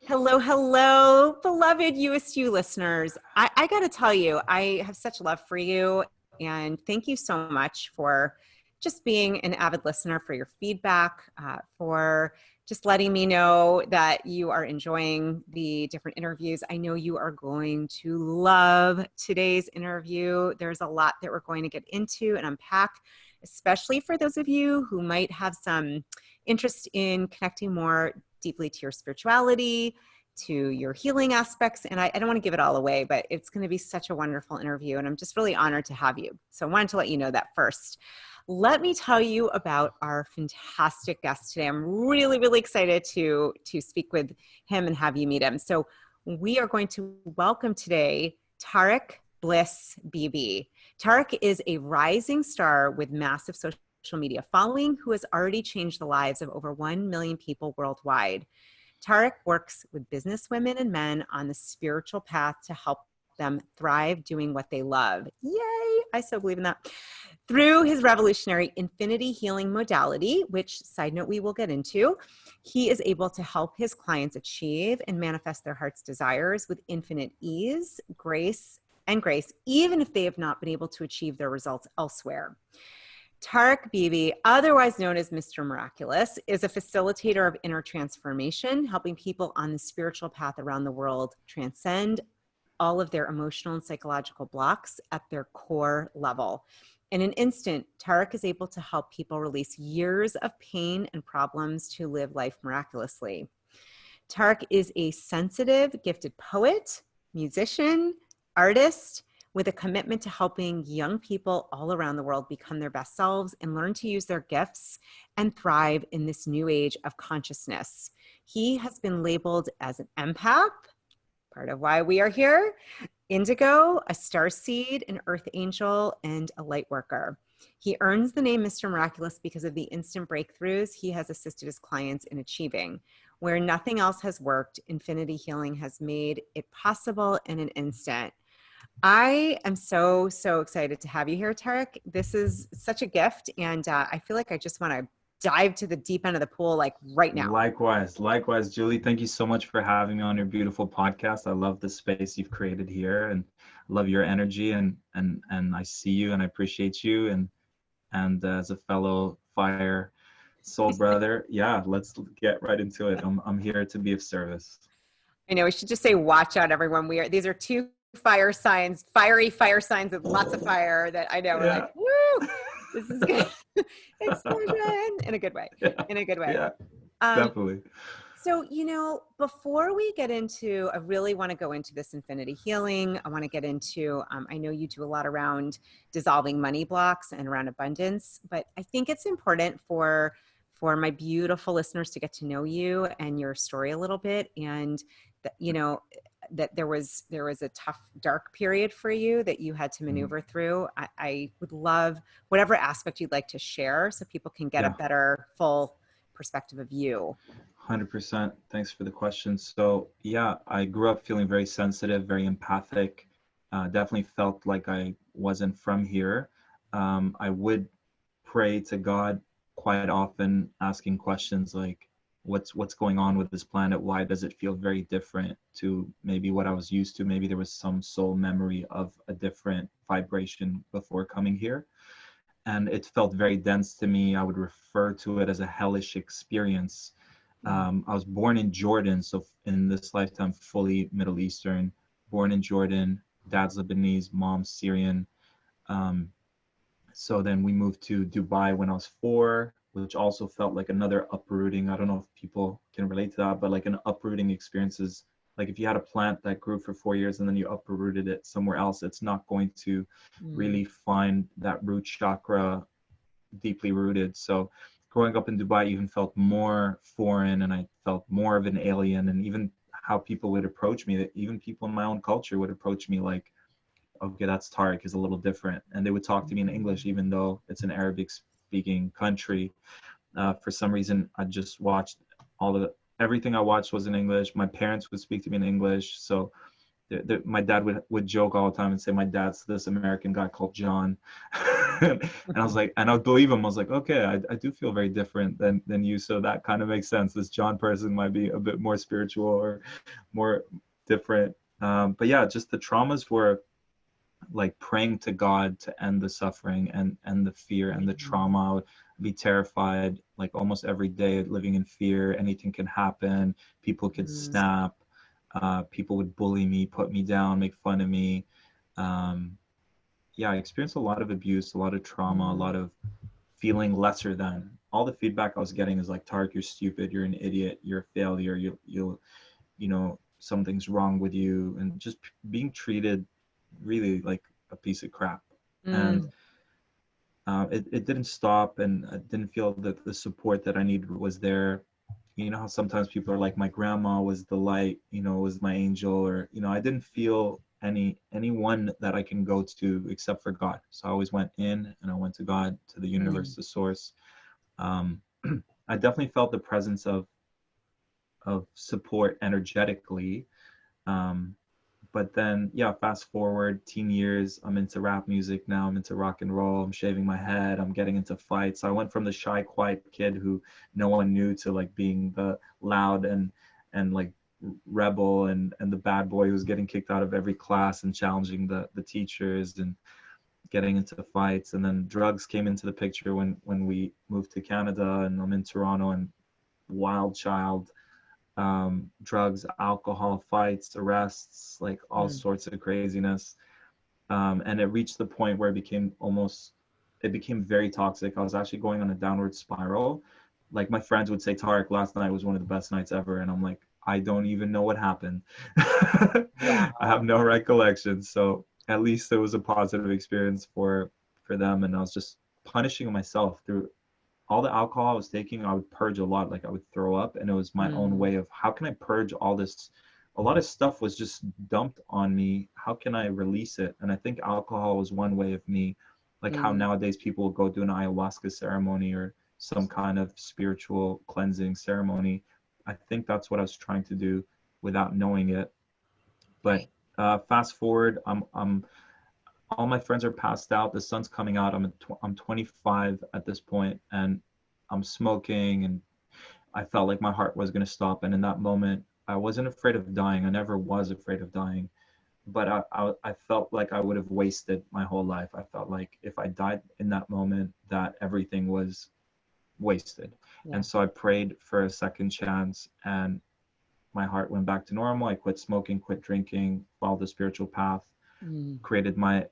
Hello, hello, beloved You-est YOU listeners. I got to tell you, I have such love for you, and thank you so much for just being an avid listener, for your feedback, for just letting me know that you are enjoying the different interviews. I know you are going to love today's interview. There's a lot that we're going to get into and unpack, especially for those of you who might have some interest in connecting more deeply to your spirituality, to your healing aspects. And I don't want to give it all away, but it's going to be such a wonderful interview. And I'm just really honored to have you. So I wanted to let you know that first. Let me tell you about our fantastic guest today. I'm really, really excited to speak with him and have you meet him. So we are going to welcome today Tarek Bibi. Tareq is a rising star with massive social media following who has already changed the lives of over 1 million people worldwide. Tareq works with business women and men on the spiritual path to help them thrive doing what they love. Yay! I so believe in that. Through his revolutionary infinity healing modality, which, side note, we will get into, he is able to help his clients achieve and manifest their heart's desires with infinite ease, grace, even if they have not been able to achieve their results elsewhere. Tarek Bibi, otherwise known as Mr. Miraculous, is a facilitator of inner transformation, helping people on the spiritual path around the world transcend all of their emotional and psychological blocks at their core level. In an instant, Tarek is able to help people release years of pain and problems to live life miraculously. Tarek is a sensitive, gifted poet, musician, artist, with a commitment to helping young people all around the world become their best selves and learn to use their gifts and thrive in this new age of consciousness. He has been labeled as an empath, part of why we are here, indigo, a starseed, an earth angel, and a lightworker. He earns the name Mr. Miraculous because of the instant breakthroughs he has assisted his clients in achieving. Where nothing else has worked, infinity healing has made it possible in an instant. I am so excited to have you here, Tareq. This is such a gift, and I feel like I just want to dive to the deep end of the pool like right now. Likewise, Julie. Thank you so much for having me on your beautiful podcast. I love the space you've created here, and love your energy, and I see you, and I appreciate you, and as a fellow fire soul brother, yeah, let's get right into it. I'm here to be of service. I know we should just say, watch out, everyone. These are two fiery fire signs with lots of fire that I know. We're like, woo, this is good. Explosion in a good way. Yeah, definitely. So, before we get into, I really want to go into this infinity healing. I want to get into, I know you do a lot around dissolving money blocks and around abundance, but I think it's important for my beautiful listeners to get to know you and your story a little bit. And that, that there was a tough, dark period for you that you had to maneuver through. I would love whatever aspect you'd like to share so people can get a better, full perspective of you. 100%. Thanks for the question. So yeah, I grew up feeling very sensitive, very empathic. Definitely felt like I wasn't from here. I would pray to God quite often, asking questions like, what's going on with this planet? Why does it feel very different to maybe what I was used to? Maybe there was some soul memory of a different vibration before coming here. And it felt very dense to me. I would refer to it as a hellish experience. I was born in Jordan, so in this lifetime, fully Middle Eastern, born in Jordan, dad's Lebanese, mom's Syrian. So then we moved to Dubai when I was 4, which also felt like another uprooting. I don't know if people can relate to that, but like an uprooting experience is like if you had a plant that grew for 4 years and then you uprooted it somewhere else, it's not going to really find that root chakra deeply rooted. So growing up in Dubai even felt more foreign, and I felt more of an alien. And even how people would approach me, that even people in my own culture would approach me like, okay, that's Tareq, is a little different. And they would talk to me in English, even though it's an Arabic speaking country. For some reason, I just watched everything I watched was in English. My parents would speak to me in English. So my dad would joke all the time and say my dad's this American guy called John. And I was like, and I would believe him. I was like, okay, I do feel very different than you, so that kind of makes sense. This John person might be a bit more spiritual or more different. But yeah, just the traumas were like praying to God to end the suffering and the fear and the trauma. I would be terrified like almost every day, living in fear. Anything can happen. People could snap. People would bully me, put me down, make fun of me. Yeah, I experienced a lot of abuse, a lot of trauma, a lot of feeling lesser than. All the feedback I was getting is like, Tareq, you're stupid, you're an idiot, you're a failure, you know, something's wrong with you, and just being treated really like a piece of crap. And it didn't stop, and I didn't feel that the support that I needed was there. You know how sometimes people are like, my grandma was the light, you know, was my angel, or, you know, I didn't feel anyone that I can go to except for God. So I always went in, and I went to God, to the universe, the source. I definitely felt the presence of support energetically. But then, yeah, fast forward teen years, I'm into rap music now, I'm into rock and roll, I'm shaving my head, I'm getting into fights. I went from the shy, quiet kid who no one knew to like being the loud and like rebel and the bad boy who was getting kicked out of every class and challenging the teachers and getting into fights. And then drugs came into the picture when we moved to Canada, and I'm in Toronto, and wild child, drugs, alcohol, fights, arrests, like all sorts of craziness. And it reached the point where it became very toxic. I was actually going on a downward spiral. Like my friends would say, Tareq, last night was one of the best nights ever. And I'm like, I don't even know what happened. I have no recollection. So at least it was a positive experience for them. And I was just punishing myself through all the alcohol I was taking. I would purge a lot, like I would throw up, and it was my own way of, how can I purge all this? A lot of stuff was just dumped on me. How can I release it? And I think alcohol was one way of me, like how nowadays people will go do an ayahuasca ceremony or some kind of spiritual cleansing ceremony. I think that's what I was trying to do without knowing it. But fast forward, I'm all my friends are passed out. The sun's coming out. I'm 25 at this point, and I'm smoking, and I felt like my heart was going to stop. And in that moment, I wasn't afraid of dying. I never was afraid of dying, but I felt like I would have wasted my whole life. I felt like if I died in that moment, that everything was wasted. And so I prayed for a second chance, and my heart went back to normal. I quit smoking, quit drinking, followed the spiritual path, created my,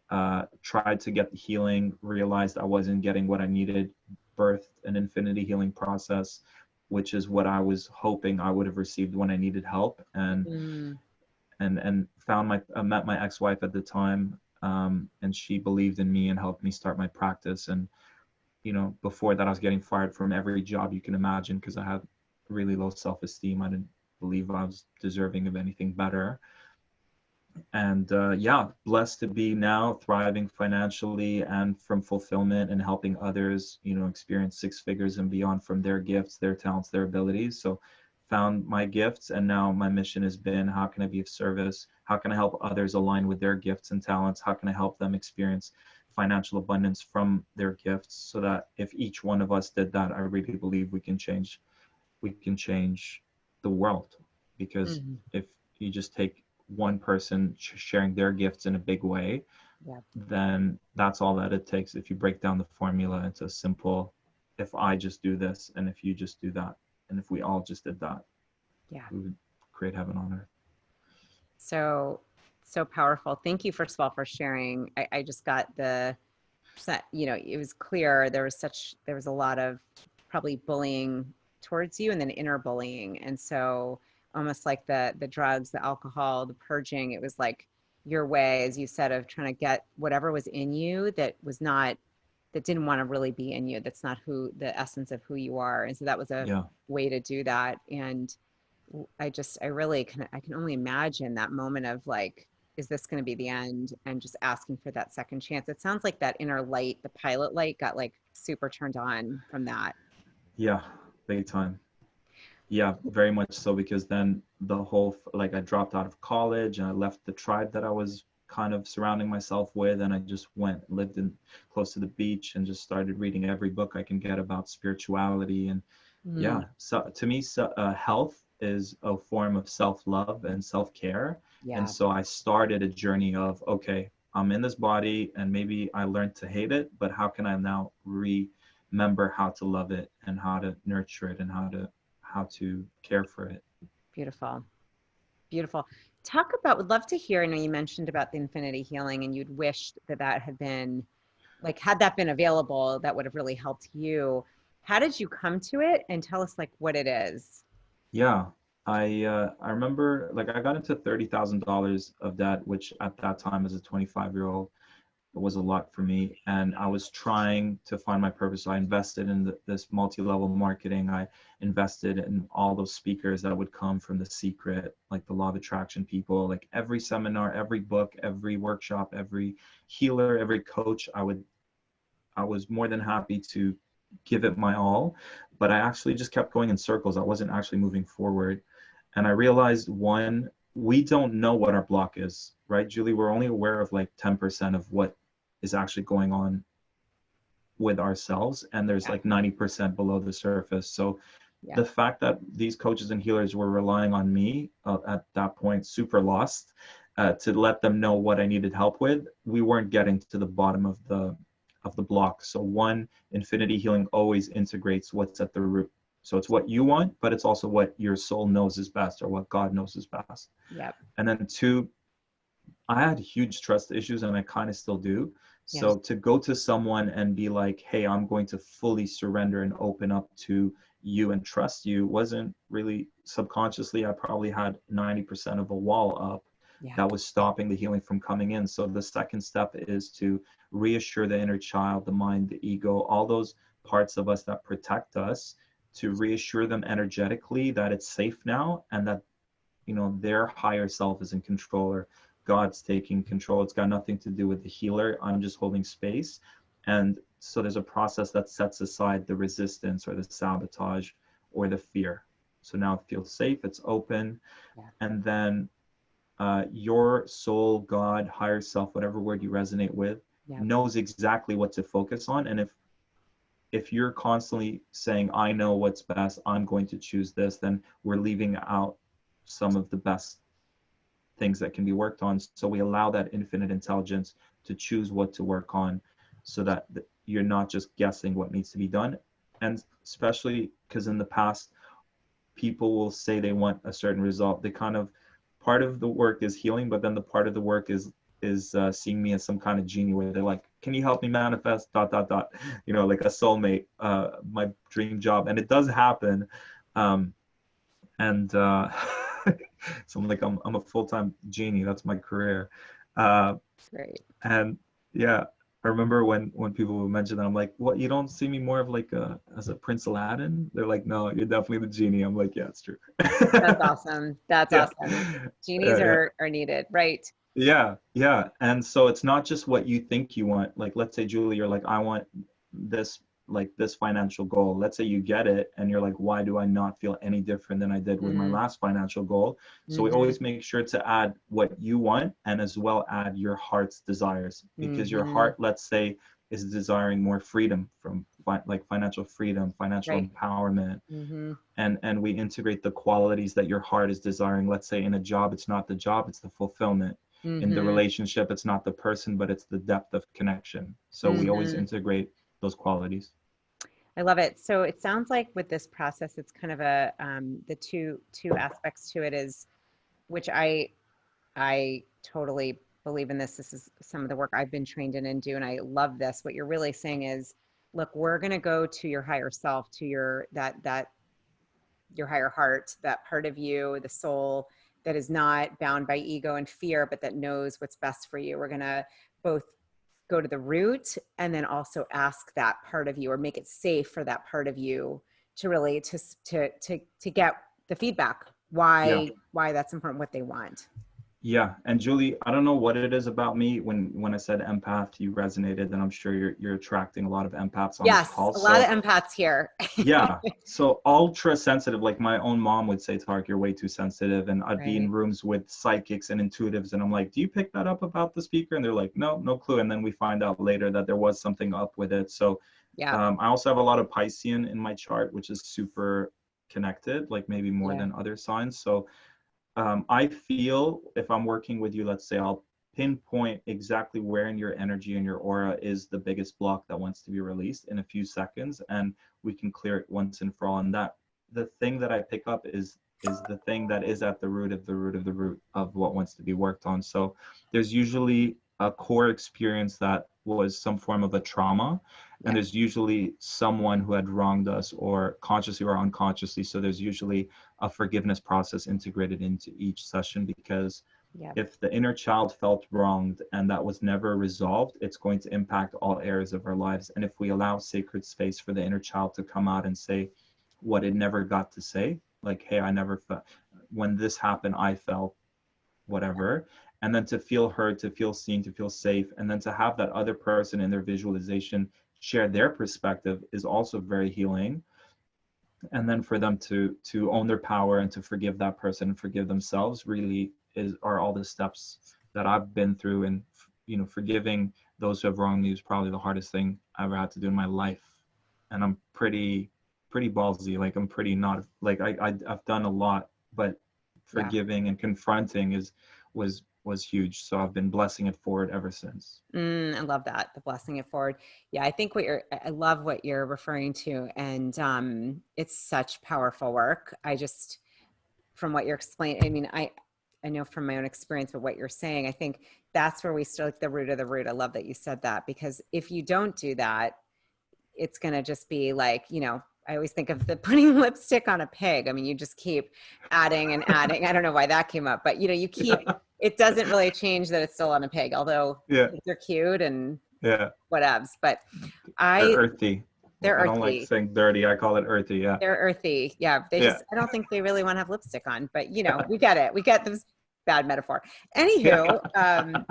tried to get the healing, realized I wasn't getting what I needed, birthed an infinity healing process, which is what I was hoping I would have received when I needed help. And found I met my ex-wife at the time, and she believed in me and helped me start my practice. And, you know, before that I was getting fired from every job you can imagine because I had really low self-esteem. I didn't believe I was deserving of anything better. And yeah, blessed to be now thriving financially and from fulfillment and helping others, you know, experience six figures and beyond from their gifts, their talents, their abilities. So found my gifts, and now my mission has been, how can I be of service? How can I help others align with their gifts and talents? How can I help them experience financial abundance from their gifts, so that if each one of us did that, I really believe we can change the world. Because if you just take one person sharing their gifts in a big way, then that's all that it takes. If you break down the formula, it's a simple, if I just do this and if you just do that, and if we all just did that, we would create heaven on earth. So powerful. Thank you, first of all, for sharing. I just got you know, it was clear there was a lot of probably bullying towards you, and then inner bullying. And so almost like the drugs, the alcohol, the purging, it was like your way, as you said, of trying to get whatever was in you that didn't want to really be in you. That's not the essence of who you are. And so that was a way to do that. And I can only imagine that moment of like, is this going to be the end? And just asking for that second chance. It sounds like that inner light, the pilot light, got like super turned on from that. Yeah, big time. Yeah, very much so, because then the whole, like, I dropped out of college and I left the tribe that I was kind of surrounding myself with, and I just lived in close to the beach and just started reading every book I can get about spirituality. And Mm, yeah, so to me, health is a form of self-love and self-care. And yeah. so I started a journey of, okay, I'm in this body and maybe I learned to hate it, but how can I now remember how to love it and how to nurture it and how to care for it? Beautiful. Beautiful. Talk about, would love to hear, I know you mentioned about the infinity healing and you'd wished that that had been, like, had that been available, that would have really helped you. How did you come to it? And tell us like what it is. Yeah, I remember, like, I got into $30,000 of debt, which at that time as a 25-year-old was a lot for me, and I was trying to find my purpose. So I invested in this multi-level marketing. I invested in all those speakers that would come from The Secret, like the law of attraction people, like every seminar, every book, every workshop, every healer, every coach. I was more than happy to give it my all, but I actually just kept going in circles. I wasn't actually moving forward. And I realized, one, we don't know what our block is, right, Julie? We're only aware of like 10% of what is actually going on with ourselves. And there's Yeah. like 90% below the surface. So Yeah. the fact that these coaches and healers were relying on me at that point, super lost, to let them know what I needed help with, we weren't getting to the bottom of the block. So one, infinity healing always integrates what's at the root. So it's what you want, but it's also what your soul knows is best, or what God knows is best. Yep. And then two, I had huge trust issues and I kind of still do. Yeah. So to go to someone and be like, hey, I'm going to fully surrender and open up to you and trust you, wasn't really, subconsciously, I probably had 90% of a wall up Yeah. that was stopping the healing from coming in. So the second step is to reassure the inner child, the mind, the ego, all those parts of us that protect us, to reassure them energetically that it's safe now, and that, their higher self is in control, or God's taking control. It's got nothing to do with the healer. I'm just holding space. And so there's a process that sets aside the resistance or the sabotage or the fear. So now it feels safe, it's open. Yeah. And then your soul, God, higher self, whatever word you resonate with, Yeah. knows exactly what to focus on. And if you're constantly saying, I know what's best, I'm going to choose this, then we're leaving out some of the best things that can be worked on. So we allow that infinite intelligence to choose what to work on, so that you're not just guessing what needs to be done. And especially because in the past, people will say they want a certain result. They kind of, part of the work is healing, but then the part of the work is seeing me as some kind of genie, where they're like, can you help me manifest dot dot dot, like a soulmate, my dream job. And it does happen. And so I'm like, I'm a full-time genie. That's my career. Uh, Great. and yeah, I remember when people would mention that, I'm like, what, you don't see me more of like as a Prince Aladdin? They're like, no, you're definitely the genie. I'm like, yeah, it's true. That's awesome. That's Yeah. awesome. Genies Yeah, yeah. are needed, right? Yeah, yeah. And so it's not just what you think you want. Like, let's say, Julie, you're like, I want this, like this financial goal. Let's say you get it and you're like, why do I not feel any different than I did with my Mm, last financial goal? So we mm-hmm, always make sure to add what you want, and as well add your heart's desires, because your mm-hmm. heart, let's say, is desiring more freedom from like financial freedom, financial Right. empowerment. Mm-hmm, And we integrate the qualities that your heart is desiring. Let's say in a job, it's not the job, it's the fulfillment. In the mm-hmm, relationship, it's not the person, but it's the depth of connection. So we always mm-hmm. integrate those qualities. I love it. So it sounds like with this process, it's kind of a the two aspects to it is, which I totally believe in this. This is some of the work I've been trained in and do, and I love this. What you're really saying is, look, we're going to go to your higher self, to your that your higher heart, that part of you, the soul that is not bound by ego and fear, but that knows what's best for you. We're going to both go to the root and then also ask that part of you, or make it safe for that part of you to really to get the feedback Yeah, why that's important, what they want. Yeah, and Julie, I don't know what it is about me. When I said empath, you resonated, and I'm sure you're attracting a lot of empaths on this Yes, call. a lot of So empaths here. yeah, so ultra sensitive. Like my own mom would say, Tarek, you're way too sensitive. And I'd be in Right. rooms with psychics and intuitives, and I'm like, do you pick that up about the speaker? And they're like, no, no clue. And then we find out later that there was something up with it. So Yeah. I also have a lot of Piscean in my chart, which is super connected, like maybe more Yeah. than other signs. So I feel if I'm working with you, let's say I'll pinpoint exactly where in your energy and your aura is the biggest block that wants to be released in a few seconds, and we can clear it once and for all. And that the thing that I pick up is the thing that is at the root of the root of the root of what wants to be worked on. So there's usually a core experience that was some form of a trauma, and Yeah. there's usually someone who had wronged us or consciously or unconsciously. So there's usually a forgiveness process integrated into each session, because Yeah. if the inner child felt wronged and that was never resolved, it's going to impact all areas of our lives. And if we allow sacred space for the inner child to come out and say what it never got to say, like, hey, I never felt, when this happened, I felt whatever, and then to feel heard, to feel seen, to feel safe, and then to have that other person in their visualization share their perspective is also very healing. And then for them to own their power and to forgive that person and forgive themselves really are all the steps that I've been through. And forgiving those who have wronged me is probably the hardest thing I ever had to do in my life. And I'm pretty ballsy. Like I'm pretty not like I've done a lot, but Yeah. forgiving and confronting was huge. So I've been blessing it forward ever since. I love that. The blessing it forward. Yeah. I think I love what you're referring to. And it's such powerful work. I just, from what you're explaining, I mean, I know from my own experience, but what you're saying, I think that's where we start, like the root of the root. I love that you said that, because if you don't do that, it's going to just be like, I always think of the putting lipstick on a pig. I mean, you just keep adding and adding. I don't know why that came up, but you keep, it doesn't really change that it's still on a pig, although Yeah, pigs are cute and yeah. whatevs, but They're I, earthy. they're I don't like earthy. saying dirty. I call it earthy. Yeah. They're earthy. Yeah. Yeah. I don't think they really want to have lipstick on, but we get it. We get this bad metaphor. Yeah. Anywho,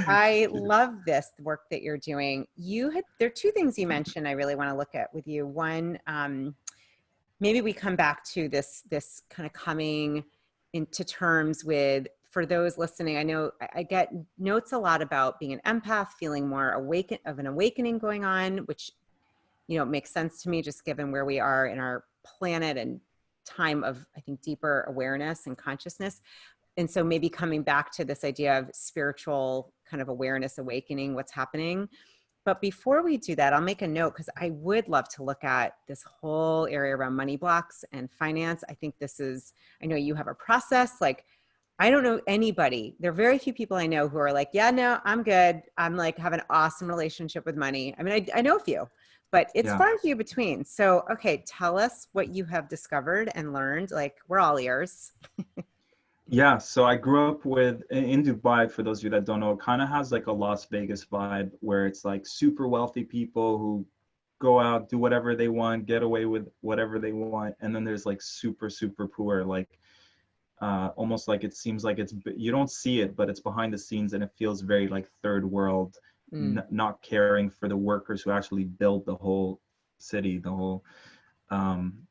I love this work that you're doing. There are two things you mentioned I really want to look at with you. One, maybe we come back to this kind of coming into terms with, for those listening, I know I get notes a lot about being an empath, feeling more of an awakening going on, which makes sense to me just given where we are in our planet and time of, I think, deeper awareness and consciousness. And so maybe coming back to this idea of spiritual kind of awareness, awakening, what's happening. But before we do that, I'll make a note, because I would love to look at this whole area around money blocks and finance. I think I know you have a process. Like, I don't know anybody. There are very few people I know who are like, yeah, no, I'm good. I'm like, have an awesome relationship with money. I mean, I know a few, but it's Yeah. far and few between. So, okay, tell us what you have discovered and learned. Like, we're all ears. Yeah. So I grew up in Dubai, for those of you that don't know, it kind of has like a Las Vegas vibe where it's like super wealthy people who go out, do whatever they want, get away with whatever they want. And then there's like super, super poor, like almost like it seems like you don't see it, but it's behind the scenes, and it feels very like third world, Mm, not caring for the workers who actually build the whole city, um,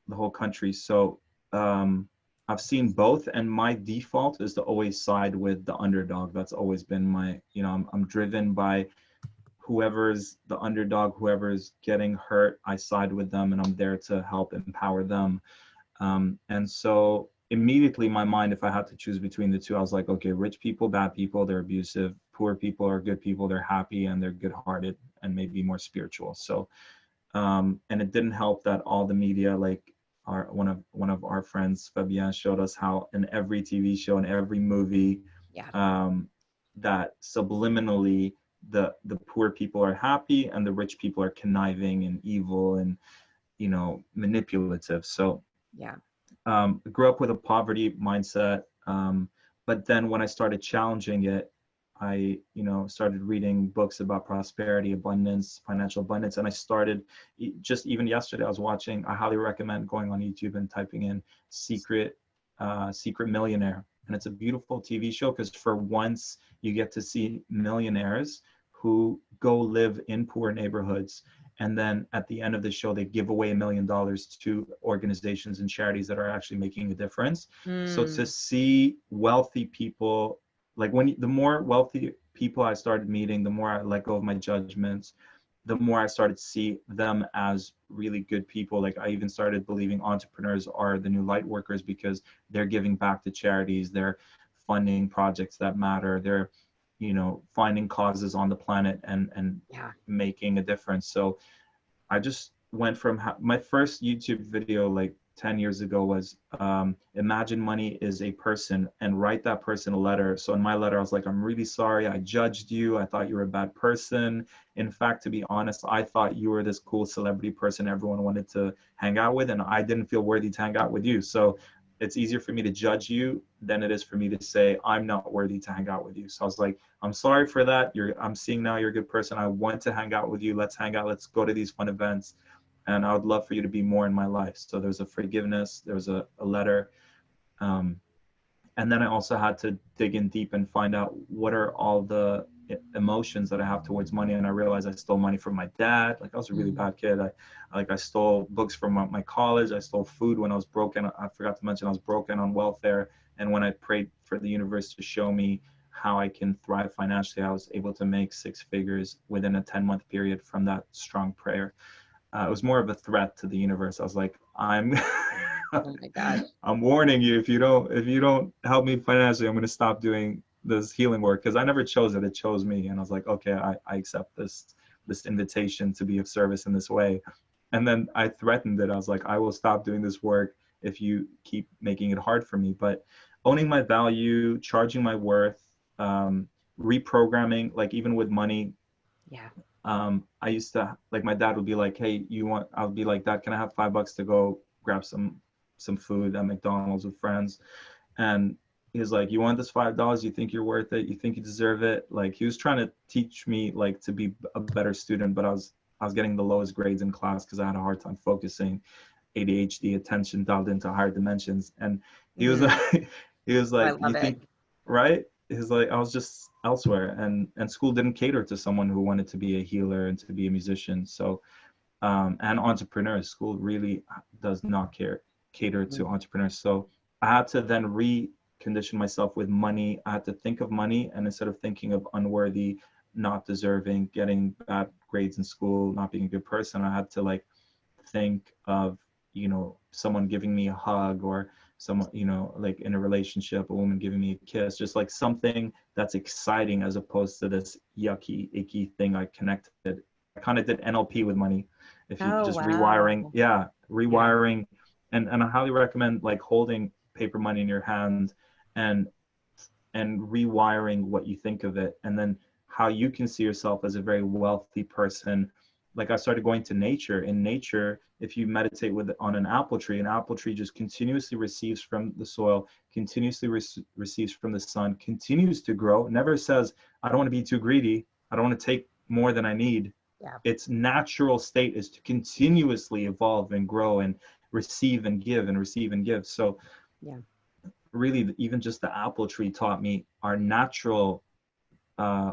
the whole country. So I've seen both, and my default is to always side with the underdog. That's always been I'm driven by whoever's the underdog, whoever's getting hurt, I side with them, and I'm there to help empower them. And so immediately my mind, if I had to choose between the two, I was like, okay, rich people, bad people, they're abusive. Poor people are good people, they're happy and they're good-hearted and maybe more spiritual. So and it didn't help that all the media, like one of our friends, Fabian, showed us how in every TV show and every movie, yeah. um, that subliminally the poor people are happy and the rich people are conniving and evil and manipulative. So Yeah. grew up with a poverty mindset, but then when I started challenging it, I started reading books about prosperity, abundance, financial abundance, and I started just even yesterday I was watching. I highly recommend going on YouTube and typing in secret Secret Millionaire. And it's a beautiful TV show because for once you get to see millionaires who go live in poor neighborhoods. And then at the end of the show, they give away $1 million to organizations and charities that are actually making a difference. So to see wealthy people, like the more wealthy people I started meeting, the more I let go of my judgments, the more I started to see them as really good people. Like I even started believing entrepreneurs are the new light workers because they're giving back to charities, they're funding projects that matter, they're, you know, finding causes on the planet and making a difference. So I just went from my first YouTube video like 10 years ago was imagine money is a person and write that person a letter. So in my letter, I was like, I'm really sorry. I judged you. I thought you were a bad person. In fact, to be honest, I thought you were this cool celebrity person everyone wanted to hang out with, and I didn't feel worthy to hang out with you. So it's easier for me to judge you than it is for me to say, I'm not worthy to hang out with you. So I was like, I'm sorry for that. I'm seeing now you're a good person. I want to hang out with you. Let's hang out. Let's go to these fun events. And I would love for you to be more in my life. So there's a forgiveness, there was a letter. And then I also had to dig in deep and find out what are all the emotions that I have towards money. And I realized I stole money from my dad. Like I was a really bad kid. I stole books from my college. I stole food when I was broken. I forgot to mention I was broken on welfare. And when I prayed for the universe to show me how I can thrive financially, I was able to make 6 figures within a 10-month period from that strong prayer. It was more of a threat to the universe. I was like, I'm Oh my God. I'm warning you, if you don't help me financially, I'm going to stop doing this healing work, because I never chose it. It chose me. And I was like, okay, I accept this invitation to be of service in this way. And then I threatened it. I was like, I will stop doing this work if you keep making it hard for me. But owning my value, charging my worth, reprogramming, like even with money. Yeah. I used to, like, my dad would be like, hey, I'll be like, Dad, can I have $5 to go grab some food at McDonald's with friends? And he was like, you want this $5? You think you're worth it? You think you deserve it? Like, he was trying to teach me like to be a better student, but I was getting the lowest grades in class because I had a hard time focusing, ADHD, attention dialed into higher dimensions. And he was like, I you love think, it. right? He's like, I was just elsewhere, and school didn't cater to someone who wanted to be a healer and to be a musician. So, and entrepreneurs, school really does not cater to entrepreneurs. So I had to then recondition myself with money. I had to think of money, and instead of thinking of unworthy, not deserving, getting bad grades in school, not being a good person, I had to like think of, you know, someone giving me a hug, or someone, you know, like in a relationship, a woman giving me a kiss, just like something that's exciting as opposed to this yucky, icky thing I connected. I kind of did NLP with money. If you Oh, just wow. rewiring, and I highly recommend like holding paper money in your hand and rewiring what you think of it, and then how you can see yourself as a very wealthy person. Like I started going to nature. In nature, if you meditate on an apple tree just continuously receives from the soil, continuously receives from the sun, continues to grow, never says, I don't want to be too greedy, I don't want to take more than I need. Yeah. Its natural state is to continuously evolve and grow and receive and give and receive and give. So Yeah. really, even just the apple tree taught me our natural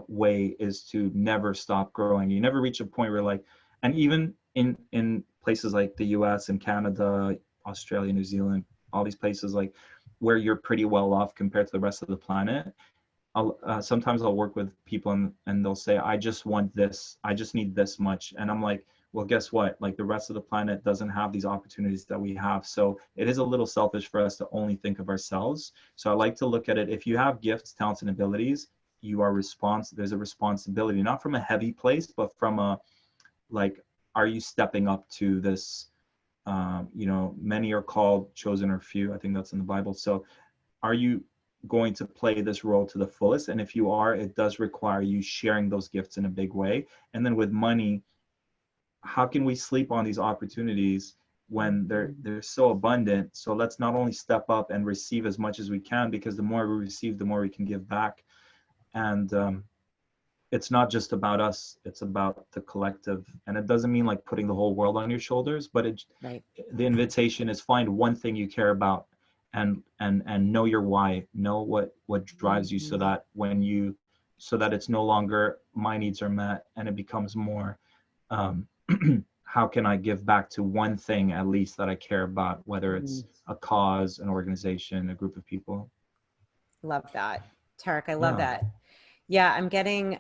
way is to never stop growing. You never reach a point where like, and even in places like the US and Canada, Australia, New Zealand, all these places like where you're pretty well off compared to the rest of the planet, sometimes I'll work with people and they'll say, I just want this, I just need this much. And I'm like, well, guess what? Like the rest of the planet doesn't have these opportunities that we have. So it is a little selfish for us to only think of ourselves. So I like to look at it. If you have gifts, talents, and abilities, there's a responsibility, not from a heavy place, but from a, like, are you stepping up to this? You know, many are called, chosen are few. I think that's in the Bible. So are you going to play this role to the fullest? And if you are, it does require you sharing those gifts in a big way. And then with money, how can we sleep on these opportunities when they're so abundant? So let's not only step up and receive as much as we can, because the more we receive, the more we can give back. And it's not just about us, it's about the collective. And it doesn't mean like putting the whole world on your shoulders, but Right. the invitation is find one thing you care about and know your why, know what drives you, so that so that it's no longer my needs are met, and it becomes more, um, how can I give back to one thing at least that I care about, whether it's a cause, an organization, a group of people. Love that. Tareq, I love Yeah. that. Yeah, I'm getting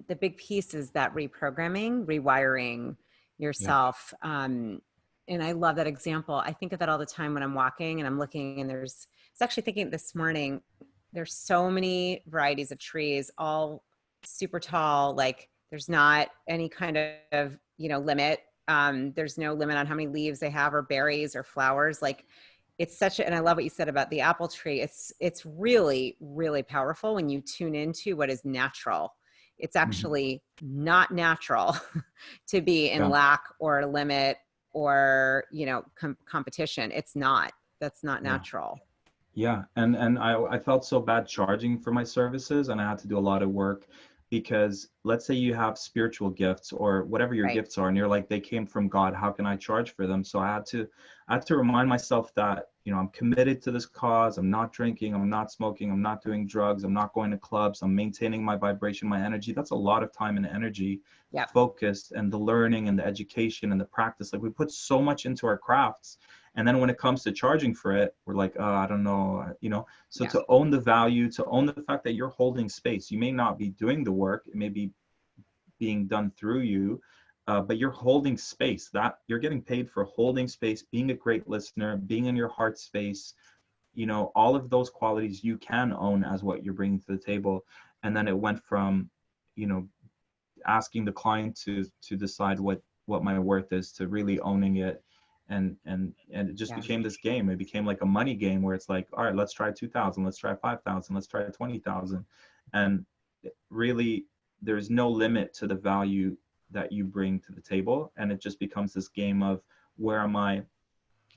the big piece is that reprogramming, rewiring Yeah. yourself. And I love that example. I think of that all the time when I'm walking and I'm looking, and I was actually thinking this morning, there's so many varieties of trees, all super tall. Like there's not any kind of, limit. There's no limit on how many leaves they have or berries or flowers. Like it's such a, and I love what you said about the apple tree. It's really, really powerful when you tune into what is natural. It's Mhm. actually not natural to be in Yeah. lack or limit or, competition. It's not. That's not Yeah. natural. Yeah, and I felt so bad charging for my services, and I had to do a lot of work, because let's say you have spiritual gifts or whatever your Right. gifts are, and you're like, they came from God, how can I charge for them? So I had to remind myself that, I'm committed to this cause. I'm not drinking, I'm not smoking, I'm not doing drugs, I'm not going to clubs, I'm maintaining my vibration, my energy. That's a lot of time and energy Yep. focused, and the learning and the education and the practice. Like we put so much into our crafts, and then when it comes to charging for it, we're like, oh, I don't know, So Yeah. to own the value, to own the fact that you're holding space, you may not be doing the work, it may be being done through you, but you're holding space. That you're getting paid for holding space, being a great listener, being in your heart space. All of those qualities you can own as what you're bringing to the table. And then it went from, you know, asking the client to decide what my worth is, to really owning it. And it just Yeah. became this game. It became like a money game where it's like, all right, let's try 2,000, let's try 5,000, let's try 20,000. And really, there's no limit to the value that you bring to the table. And it just becomes this game of, where am I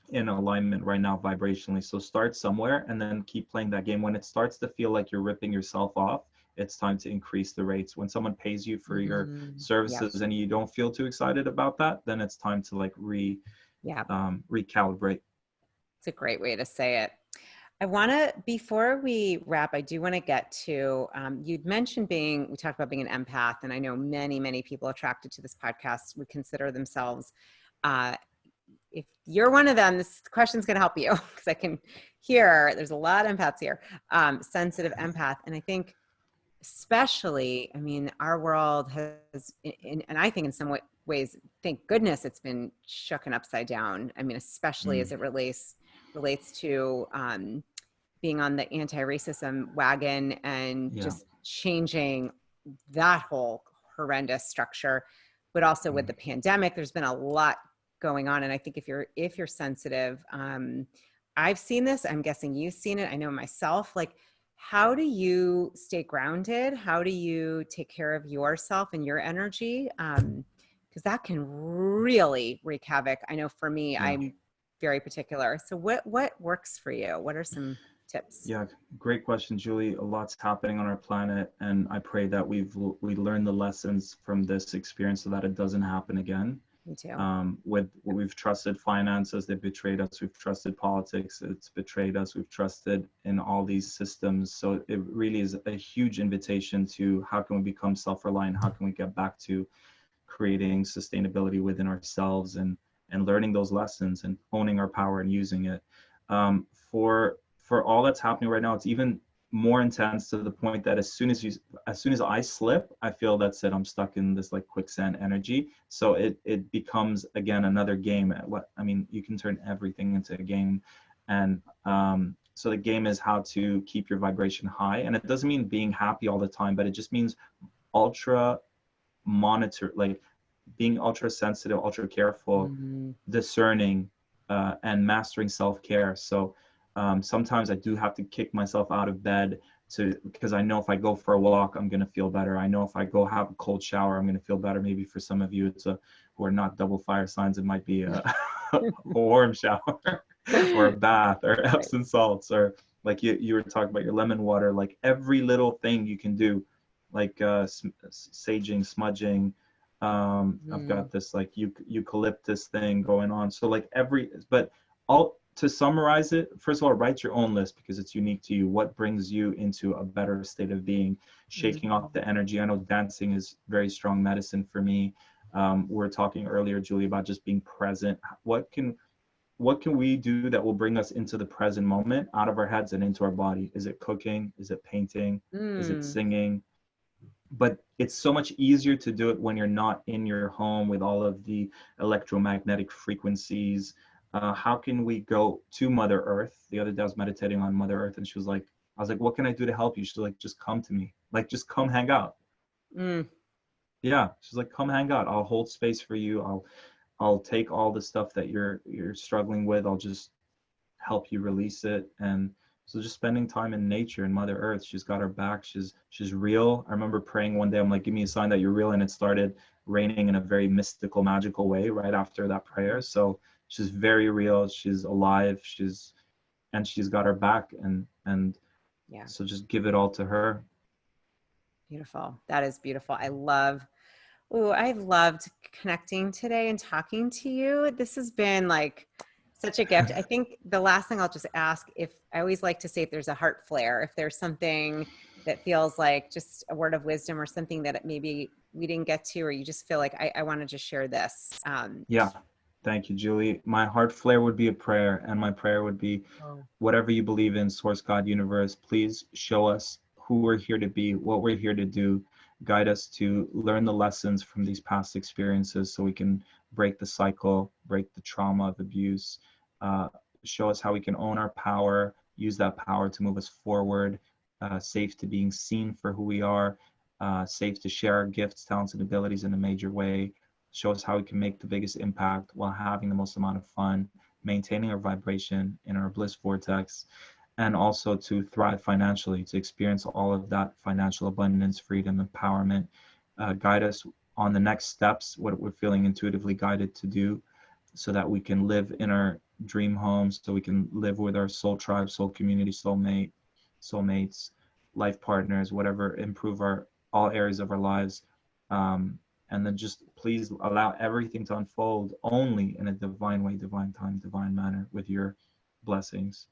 in alignment right now vibrationally? So start somewhere and then keep playing that game. When it starts to feel like you're ripping yourself off, it's time to increase the rates. When someone pays you for your Yep. services and you don't feel too excited about that, then it's time to like Yeah. recalibrate. It's a great way to say it. I want to, before we wrap, I do want to get to, you'd mentioned we talked about being an empath, and I know many, many people attracted to this podcast would consider themselves, uh, if you're one of them, this question's going to help you because I can hear there's a lot of empaths here, sensitive empath. And I think especially, I mean, our world has, and I think in some ways, thank goodness it's been shooken upside down. I mean, especially as it relates to being on the anti-racism wagon and Yeah. just changing that whole horrendous structure. But also with the pandemic, there's been a lot going on. And I think if you're sensitive, I've seen this, I'm guessing you've seen it. I know myself, like, how do you stay grounded? How do you take care of yourself and your energy? Because that can really wreak havoc. I know for me, Yeah. I'm very particular. So what works for you? What are some tips? Yeah, great question, Julie. A lot's happening on our planet, and I pray that we learned the lessons from this experience so that it doesn't happen again. Me too. We've trusted finances, they've betrayed us. We've trusted politics, it's betrayed us. We've trusted in all these systems. So it really is a huge invitation to, how can we become self-reliant? How can we get back to creating sustainability within ourselves, and learning those lessons and owning our power and using it. For all that's happening right now, it's even more intense, to the point that as soon as I slip, I feel that's it. I'm stuck in this like quicksand energy. So it becomes again another game. You can turn everything into a game, and so the game is how to keep your vibration high. And it doesn't mean being happy all the time, but it just means ultra monitor, like being ultra sensitive, ultra careful, discerning, and mastering self-care. So sometimes I do have to kick myself out of bed, because I know if I go for a walk, I'm going to feel better. I know if I go have a cold shower, I'm going to feel better. Maybe for some of you, who are not double fire signs, it might be a warm shower or a bath, or Right. Epsom salts, or like you were talking about your lemon water. Like every little thing you can do, like saging, smudging. I've got this like eucalyptus thing going on. So like but to summarize it, first of all, write your own list because it's unique to you. What brings you into a better state of being, shaking off the energy. I know dancing is very strong medicine for me. We were talking earlier, Julie, about just being present. What can we do that will bring us into the present moment, out of our heads and into our body? Is it cooking? Is it painting? Is it singing? But it's so much easier to do it when you're not in your home with all of the electromagnetic frequencies. How can we go to Mother Earth? The other day I was meditating on Mother Earth, and she was like, I was like, what can I do to help you? She's like, just come to me. Like, just come hang out. Yeah, she's like, come hang out. I'll hold space for you. I'll take all the stuff that you're struggling with. I'll just help you release it. And so just spending time in nature and Mother Earth, she's got her back. She's real. I remember praying one day, I'm like, give me a sign that you're real. And it started raining in a very mystical, magical way right after that prayer. So she's very real. She's alive. She's got her back. And yeah. So just give it all to her. Beautiful. That is beautiful. I've loved connecting today and talking to you. This has been like such a gift. I think the last thing I'll just ask, if I always like to say, if there's a heart flare, if there's something that feels like just a word of wisdom or something that maybe we didn't get to, or you just feel like I want to just share this. Yeah. Thank you, Julie. My heart flare would be a prayer, and my prayer would be, whatever you believe in, source, God, universe, please show us who we're here to be, what we're here to do. Guide us to learn the lessons from these past experiences so we can break the cycle, break the trauma of abuse, show us how we can own our power, use that power to move us forward, safe to being seen for who we are, safe to share our gifts, talents, and abilities in a major way. Show us how we can make the biggest impact while having the most amount of fun, maintaining our vibration in our bliss vortex, and also to thrive financially, to experience all of that financial abundance, freedom, empowerment. Guide us on the next steps, what we're feeling intuitively guided to do, so that we can live in our dream homes, so we can live with our soul tribe, soul community, soulmates, life partners, whatever, improve all areas of our lives. And then just please allow everything to unfold only in a divine way, divine time, divine manner, with your blessings.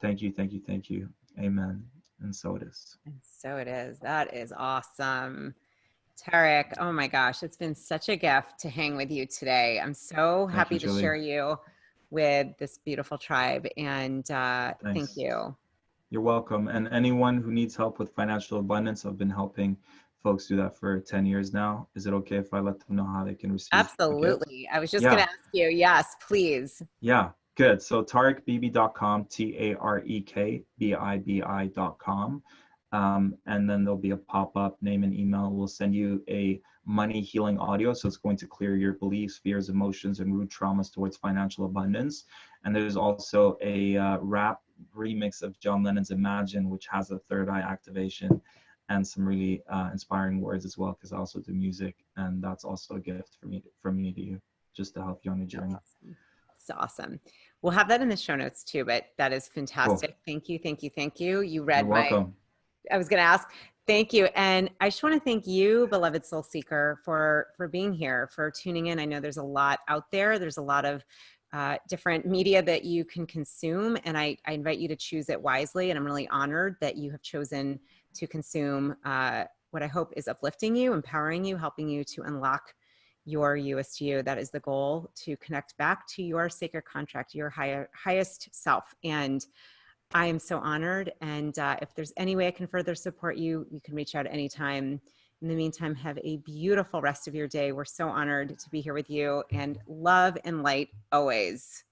Thank you, thank you, thank you. Amen. And so it is. And so it is. That is awesome. Tareq, oh my gosh, it's been such a gift to hang with you today. I'm so happy to share you with this beautiful tribe. And thank you. You're welcome. And anyone who needs help with financial abundance, I've been helping folks do that for 10 years now. Is it okay if I let them know how they can receive? Absolutely. I was just going to ask you. Yes, please. Yeah, good. So tarekbibi.com, TarekBibi.com. And then there'll be a pop-up, name and email. We'll send you a money healing audio. So it's going to clear your beliefs, fears, emotions, and root traumas towards financial abundance. And there's also a rap remix of John Lennon's Imagine, which has a third eye activation and some really inspiring words as well, because I also do music, and that's also a gift from me to you, just to help you on your journey. Awesome. It's awesome. We'll have that in the show notes too, but that is fantastic. Cool. Thank you, thank you, thank you. You read I was going to ask, thank you. And I just want to thank you, beloved soul seeker, for being here, for tuning in. I know there's a lot out there. There's a lot of different media that you can consume, and I invite you to choose it wisely. And I'm really honored that you have chosen to consume what I hope is uplifting you, empowering you, helping you to unlock your You-est You. That is the goal, to connect back to your sacred contract, your highest self. And I am so honored. And if there's any way I can further support you, you can reach out anytime. In the meantime, have a beautiful rest of your day. We're so honored to be here with you, and love and light always.